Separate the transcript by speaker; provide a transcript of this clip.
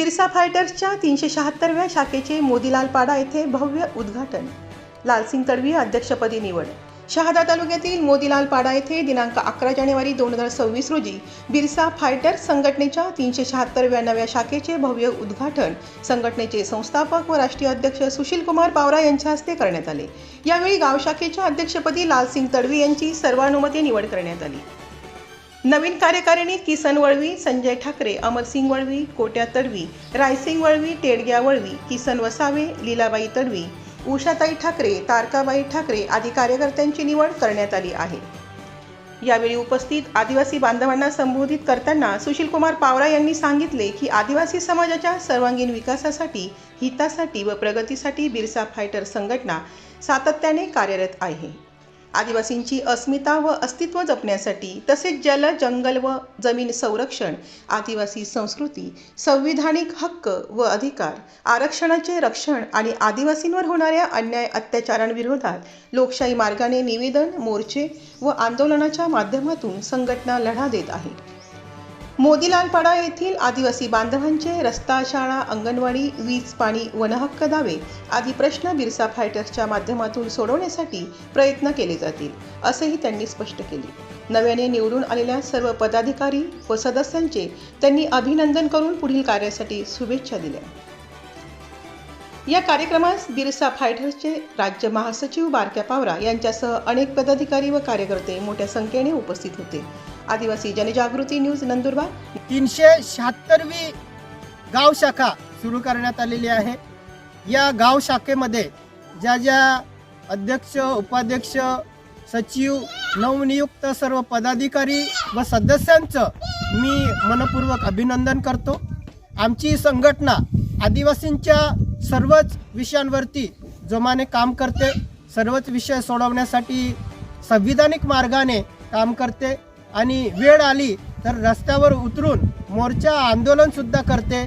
Speaker 1: बिरसा फायटर्सच्या 376व्या शाखेचे मोदीलाल पाडा येथे भव्य उद्घाटन. लालसिंग तडवी अध्यक्षपदी निवड. शहादा तालुक्यातील मोदीलाल पाडा येथे दिनांक 11 जानेवारी 2026 रोजी बिरसा फायटर्स संघटनेच्या 376व्या नव्या शाखेचे भव्य उद्घाटन संघटनेचे संस्थापक व राष्ट्रीय अध्यक्ष सुशील कुमार पावरा यांच्या हस्ते करण्यात आले. यावेळी गाव शाखेच्या अध्यक्षपदी लालसिंग तडवी यांची सर्वानुमते निवड करण्यात आली. नवीन कार्यकारिणीत किसन वळवी, संजय ठाकरे, अमरसिंग वळवी, कोट्या तडवी, रायसिंग वळवी, टेडग्या वळवी, किसन वसावे, लीलाबाई तडवी, उषाताई ठाकरे, तारकाबाई ठाकरे आदी कार्यकर्त्यांची निवड करण्यात आली आहे. यावेळी उपस्थित आदिवासी बांधवांना संबोधित करताना सुशील कुमार पावरा यांनी सांगितले की आदिवासी समाजाच्या सर्वांगीण विकासासाठी, हितासाठी व प्रगतीसाठी बिरसा फायटर संघटना सातत्याने कार्यरत आहे. आदिवासींची अस्मिता व अस्तित्व जपण्यासाठी तसेच जल, जंगल व जमीन संरक्षण, आदिवासी संस्कृती, संविधानिक हक्क व अधिकार, आरक्षणाचे रक्षण आणि आदिवासींवर होणाऱ्या अन्याय अत्याचारांविरोधात लोकशाही मार्गाने निवेदन, मोर्चे व आंदोलनाच्या माध्यमातून संघटना लढा देत आहे. मोदीलाल पाडा येथील आदिवासी बांधवांचे रस्ता, शाळा, अंगणवाडी, वीज, पाणी, वनहक्क दावे आदी प्रश्न बिरसा फायटर्सच्या माध्यमातून सोडवण्यासाठी प्रयत्न केले जातील, असेही त्यांनी स्पष्ट केले. नव्याने निवडून आलेल्या सर्व पदाधिकारी व सदस्यांचे त्यांनी अभिनंदन करून पुढील कार्यासाठी शुभेच्छा दिल्या. या कार्यक्रमास बिरसा फायटर्सचे राज्य महासचिव बारक्या पावरा यांच्यासह अनेक पदाधिकारी व कार्यकर्ते मोठ्या संख्येने उपस्थित होते. आदिवासी जनजागृती न्यूज नंदुरबार.
Speaker 2: 376वी गाव शाखा सुरू करण्यात आलेली आहे. या गाव शाखेमध्ये ज्या अध्यक्ष, उपाध्यक्ष, सचिव, नवनियुक्त सर्व पदाधिकारी व सदस्यांचं मी मनपूर्वक अभिनंदन करतो. आमची संघटना आदिवासींच्या सर्वच विषयांवरती जोमाने काम करते. सर्वच विषय सोडवण्यासाठी संविधानिक मार्गाने काम करते आणि वेळ आली तर रस्त्यावर उतरून मोर्चा आंदोलन सुद्धा करते.